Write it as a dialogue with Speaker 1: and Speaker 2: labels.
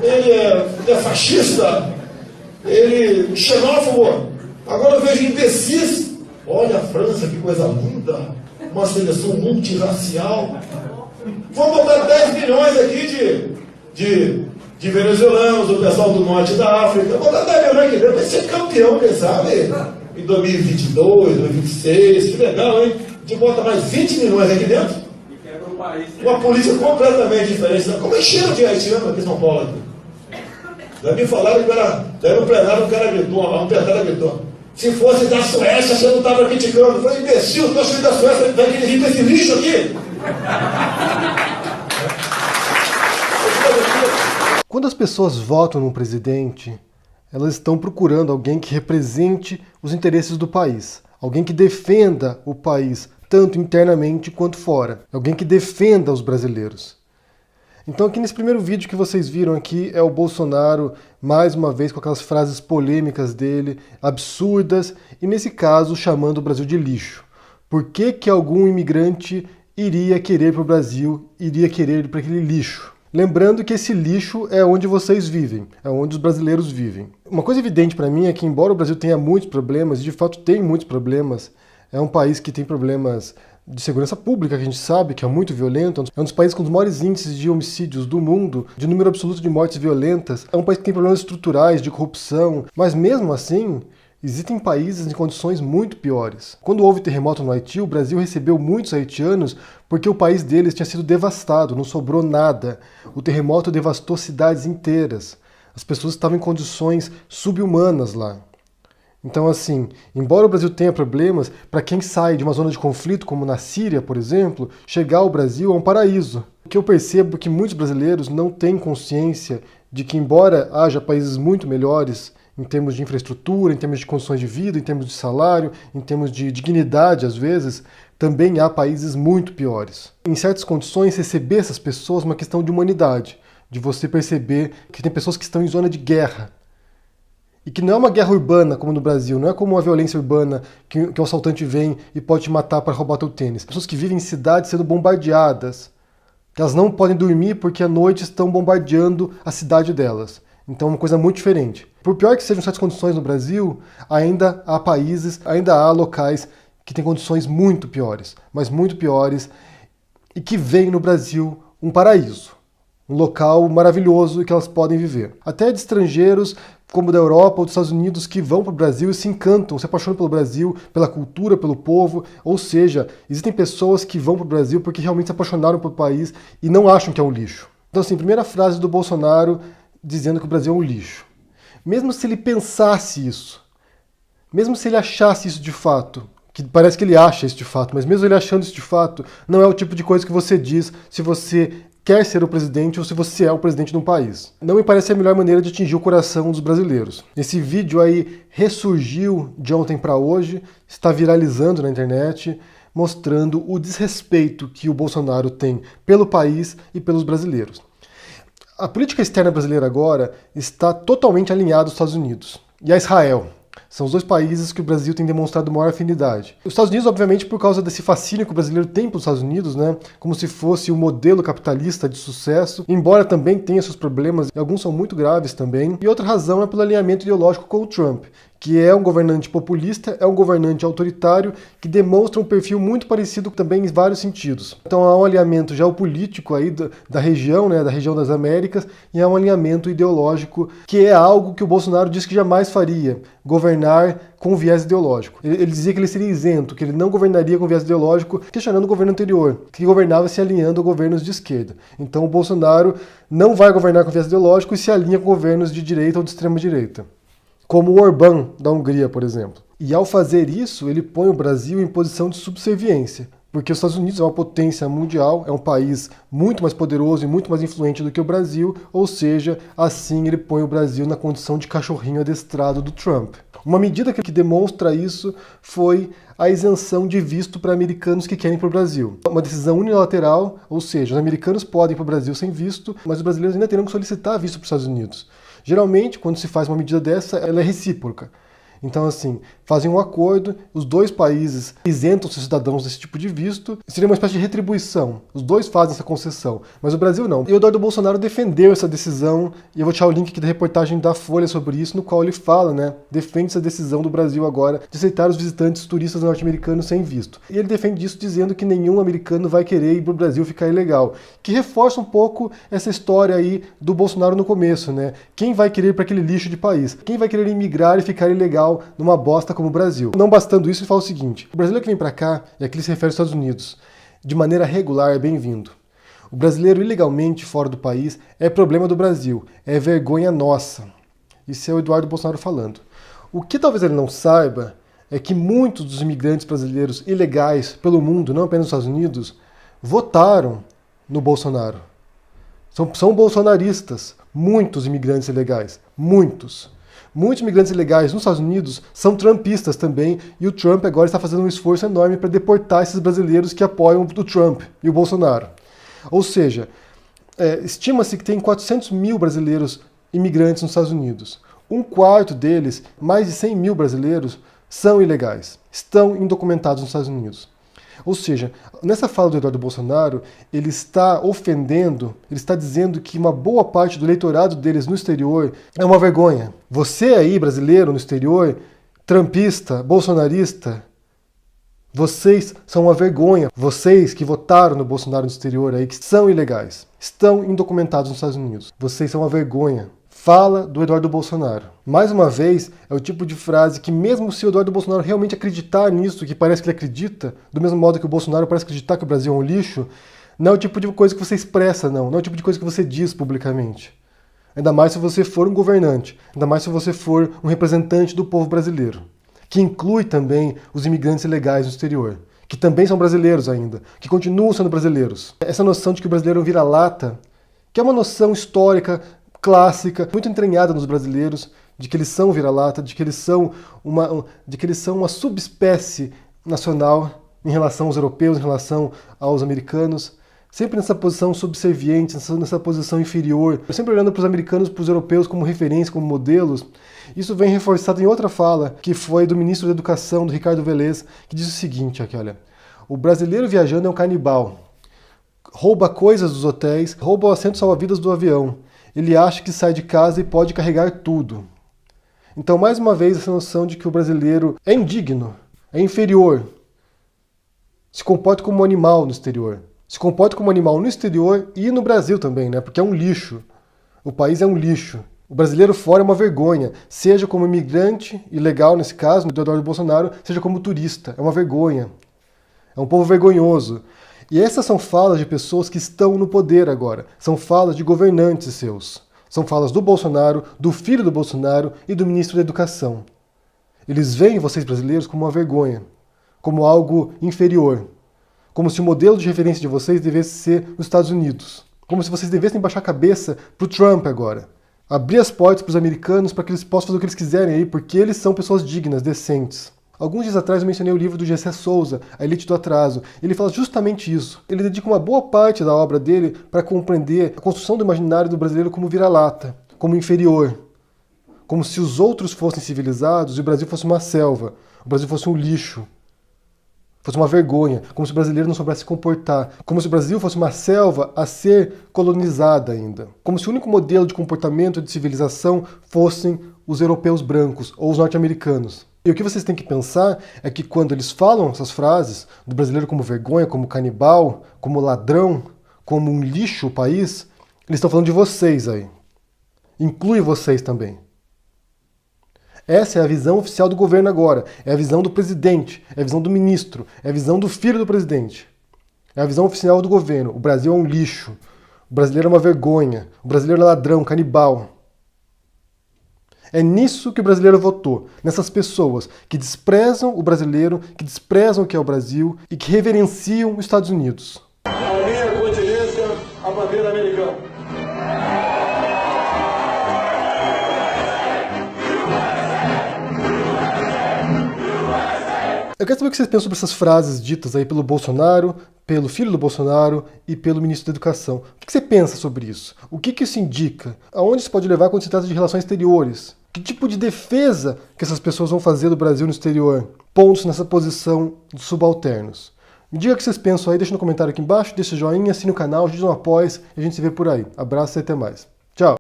Speaker 1: ele é fascista, ele é xenófobo. Agora eu vejo imbecis. Olha a França, que coisa linda, uma seleção multirracial. Vamos botar 10 milhões aqui de venezuelanos, o pessoal do norte da África. Vamos botar 10 milhões aqui dentro, vai ser campeão, quem sabe? Em 2022, 2026, que legal, hein? A gente bota mais 20 milhões aqui dentro. Uma polícia completamente diferente. Como é cheiro de haitiano aqui em São Paulo? Já me falaram que era no plenário, um cara gritou, um petada gritou. Se fosse da Suécia, você não estava criticando. Eu falei, imbecil, eu estou da Suécia, vai dirigir com esse lixo aqui.
Speaker 2: Quando as pessoas votam num presidente, elas estão procurando alguém que represente os interesses do país. Alguém que defenda o país, tanto internamente quanto fora. Alguém que defenda os brasileiros. Então aqui nesse primeiro vídeo que vocês viram aqui é o Bolsonaro, mais uma vez com aquelas frases polêmicas dele, absurdas, e nesse caso chamando o Brasil de lixo. Por que algum imigrante iria querer para o Brasil, iria querer ir para aquele lixo? Lembrando que esse lixo é onde vocês vivem, é onde os brasileiros vivem. Uma coisa evidente para mim é que, embora o Brasil tenha muitos problemas, e de fato tem muitos problemas, é um país que tem problemas de segurança pública, que a gente sabe que é muito violento, é um dos países com os maiores índices de homicídios do mundo, de número absoluto de mortes violentas, é um país que tem problemas estruturais, de corrupção, mas mesmo assim, existem países em condições muito piores. Quando houve terremoto no Haiti, o Brasil recebeu muitos haitianos porque o país deles tinha sido devastado, não sobrou nada. O terremoto devastou cidades inteiras. As pessoas estavam em condições subhumanas lá. Então, assim, embora o Brasil tenha problemas, para quem sai de uma zona de conflito, como na Síria, por exemplo, chegar ao Brasil é um paraíso. O que eu percebo é que muitos brasileiros não têm consciência de que, embora haja países muito melhores, em termos de infraestrutura, em termos de condições de vida, em termos de salário, em termos de dignidade, às vezes, também há países muito piores. Em certas condições, receber essas pessoas é uma questão de humanidade, de você perceber que tem pessoas que estão em zona de guerra. E que não é uma guerra urbana, como no Brasil, não é como uma violência urbana que o assaltante vem e pode te matar para roubar teu tênis. Pessoas que vivem em cidades sendo bombardeadas, que elas não podem dormir porque à noite estão bombardeando a cidade delas. Então é uma coisa muito diferente. Por pior que sejam certas condições no Brasil, ainda há países, ainda há locais que têm condições muito piores, mas muito piores, e que veem no Brasil um paraíso, um local maravilhoso que elas podem viver. Até de estrangeiros, como da Europa ou dos Estados Unidos, que vão para o Brasil e se encantam, se apaixonam pelo Brasil, pela cultura, pelo povo. Ou seja, existem pessoas que vão para o Brasil porque realmente se apaixonaram pelo país e não acham que é um lixo. Então, assim, primeira frase do Bolsonaro dizendo que o Brasil é um lixo. Mesmo se ele pensasse isso, mesmo se ele achasse isso de fato, que parece que ele acha isso de fato, mas mesmo ele achando isso de fato, não é o tipo de coisa que você diz se você quer ser o presidente ou se você é o presidente de um país. Não me parece a melhor maneira de atingir o coração dos brasileiros. Esse vídeo aí ressurgiu de ontem para hoje, está viralizando na internet, mostrando o desrespeito que o Bolsonaro tem pelo país e pelos brasileiros. A política externa brasileira agora está totalmente alinhada aos Estados Unidos e a Israel. São os dois países que o Brasil tem demonstrado maior afinidade. Os Estados Unidos, obviamente, por causa desse fascínio que o brasileiro tem pelos Estados Unidos, né, como se fosse um modelo capitalista de sucesso, embora também tenha seus problemas, e alguns são muito graves também. E outra razão é pelo alinhamento ideológico com o Trump, que é um governante populista, é um governante autoritário, que demonstra um perfil muito parecido também em vários sentidos. Então há um alinhamento geopolítico aí da região, né, da região das Américas, e há um alinhamento ideológico, que é algo que o Bolsonaro disse que jamais faria, governar com viés ideológico. Ele dizia que ele seria isento, que ele não governaria com viés ideológico, questionando o governo anterior, que governava se alinhando a governos de esquerda. Então o Bolsonaro não vai governar com viés ideológico e se alinha com governos de direita ou de extrema direita, como o Orbán da Hungria, por exemplo. E ao fazer isso, ele põe o Brasil em posição de subserviência, porque os Estados Unidos é uma potência mundial, é um país muito mais poderoso e muito mais influente do que o Brasil, ou seja, assim ele põe o Brasil na condição de cachorrinho adestrado do Trump. Uma medida que demonstra isso foi a isenção de visto para americanos que querem ir para o Brasil. Uma decisão unilateral, ou seja, os americanos podem ir para o Brasil sem visto, mas os brasileiros ainda terão que solicitar visto para os Estados Unidos. Geralmente, quando se faz uma medida dessa, ela é recíproca. Então, assim, fazem um acordo, os dois países isentam seus cidadãos desse tipo de visto, seria uma espécie de retribuição. Os dois fazem essa concessão, mas o Brasil não. E o Eduardo Bolsonaro defendeu essa decisão, e eu vou deixar o link aqui da reportagem da Folha sobre isso, no qual ele fala, né, defende essa decisão do Brasil agora de aceitar os visitantes turistas norte-americanos sem visto. E ele defende isso dizendo que nenhum americano vai querer ir para o Brasil ficar ilegal, que reforça um pouco essa história aí do Bolsonaro no começo, né? Quem vai querer ir para aquele lixo de país? Quem vai querer imigrar e ficar ilegal numa bosta como o Brasil? Não bastando isso, ele fala o seguinte: o brasileiro que vem para cá, e aqui ele se refere aos Estados Unidos, de maneira regular é bem-vindo. O brasileiro ilegalmente fora do país é problema do Brasil, é vergonha nossa. Isso é o Eduardo Bolsonaro falando. O que talvez ele não saiba é que muitos dos imigrantes brasileiros ilegais pelo mundo, não apenas nos Estados Unidos, votaram no Bolsonaro. São bolsonaristas, muitos imigrantes ilegais, muitos. Muitos imigrantes ilegais nos Estados Unidos são trumpistas também, e o Trump agora está fazendo um esforço enorme para deportar esses brasileiros que apoiam o Trump e o Bolsonaro. Ou seja, estima-se que tem 400 mil brasileiros imigrantes nos Estados Unidos. Um quarto deles, mais de 100 mil brasileiros, são ilegais, estão indocumentados nos Estados Unidos. Ou seja, nessa fala do Eduardo Bolsonaro, ele está ofendendo, ele está dizendo que uma boa parte do eleitorado deles no exterior é uma vergonha. Você aí, brasileiro no exterior, trumpista, bolsonarista, vocês são uma vergonha. Vocês que votaram no Bolsonaro no exterior aí, que são ilegais, estão indocumentados nos Estados Unidos. Vocês são uma vergonha. Fala do Eduardo Bolsonaro. Mais uma vez, é o tipo de frase que mesmo se o Eduardo Bolsonaro realmente acreditar nisso, que parece que ele acredita, do mesmo modo que o Bolsonaro parece acreditar que o Brasil é um lixo, não é o tipo de coisa que você expressa, não é o tipo de coisa que você diz publicamente. Ainda mais se você for um governante, ainda mais se você for um representante do povo brasileiro, que inclui também os imigrantes ilegais no exterior, que também são brasileiros ainda, que continuam sendo brasileiros. Essa noção de que o brasileiro é um vira-lata, que é uma noção histórica, clássica, muito entranhada nos brasileiros, de que eles são vira-lata, de que eles são uma subespécie nacional em relação aos europeus, em relação aos americanos, sempre nessa posição subserviente, nessa posição inferior, sempre olhando para os americanos, para os europeus como referência, como modelos. Isso vem reforçado em outra fala, que foi do ministro da Educação, do Ricardo Velez, que diz o seguinte, aqui, olha: o brasileiro viajando é um canibal, rouba coisas dos hotéis, rouba o assento salva-vidas do avião. Ele acha que sai de casa e pode carregar tudo. Então, mais uma vez, essa noção de que o brasileiro é indigno, é inferior, se comporta como um animal no exterior. Se comporta como um animal no exterior e no Brasil também, né? Porque é um lixo. O país é um lixo. O brasileiro fora é uma vergonha, seja como imigrante, ilegal nesse caso, do Eduardo Bolsonaro, seja como turista. É uma vergonha. É um povo vergonhoso. E essas são falas de pessoas que estão no poder agora. São falas de governantes seus. São falas do Bolsonaro, do filho do Bolsonaro e do ministro da Educação. Eles veem vocês brasileiros como uma vergonha, como algo inferior. Como se o modelo de referência de vocês devesse ser os Estados Unidos. Como se vocês devessem baixar a cabeça para o Trump agora. Abrir as portas para os americanos para que eles possam fazer o que eles quiserem aí, porque eles são pessoas dignas, decentes. Alguns dias atrás eu mencionei o livro do Gessé Souza, A Elite do Atraso. Ele fala justamente isso. Ele dedica uma boa parte da obra dele para compreender a construção do imaginário do brasileiro como vira-lata, como inferior. Como se os outros fossem civilizados e o Brasil fosse uma selva, o Brasil fosse um lixo, fosse uma vergonha, como se o brasileiro não soubesse se comportar, como se o Brasil fosse uma selva a ser colonizada ainda, como se o único modelo de comportamento de civilização fossem os europeus brancos ou os norte-americanos. E o que vocês têm que pensar é que quando eles falam essas frases do brasileiro como vergonha, como canibal, como ladrão, como um lixo o país, eles estão falando de vocês aí. Inclui vocês também. Essa é a visão oficial do governo agora. É a visão do presidente, é a visão do ministro, é a visão do filho do presidente. É a visão oficial do governo. O Brasil é um lixo. O brasileiro é uma vergonha. O brasileiro é ladrão, canibal. É nisso que o brasileiro votou. Nessas pessoas que desprezam o brasileiro, que desprezam o que é o Brasil e que reverenciam os Estados Unidos.
Speaker 1: A minha continência, a bandeira americana.
Speaker 2: Eu quero saber o que vocês pensam sobre essas frases ditas aí pelo Bolsonaro, pelo filho do Bolsonaro e pelo ministro da Educação. O que você pensa sobre isso? O que isso indica? Aonde isso pode levar quando se trata de relações exteriores? Que tipo de defesa que essas pessoas vão fazer do Brasil no exterior? Pondo-se nessa posição de subalternos. Me diga o que vocês pensam aí, deixa no comentário aqui embaixo, deixa o joinha, assine o canal, ajude no apoio e a gente se vê por aí. Abraço e até mais.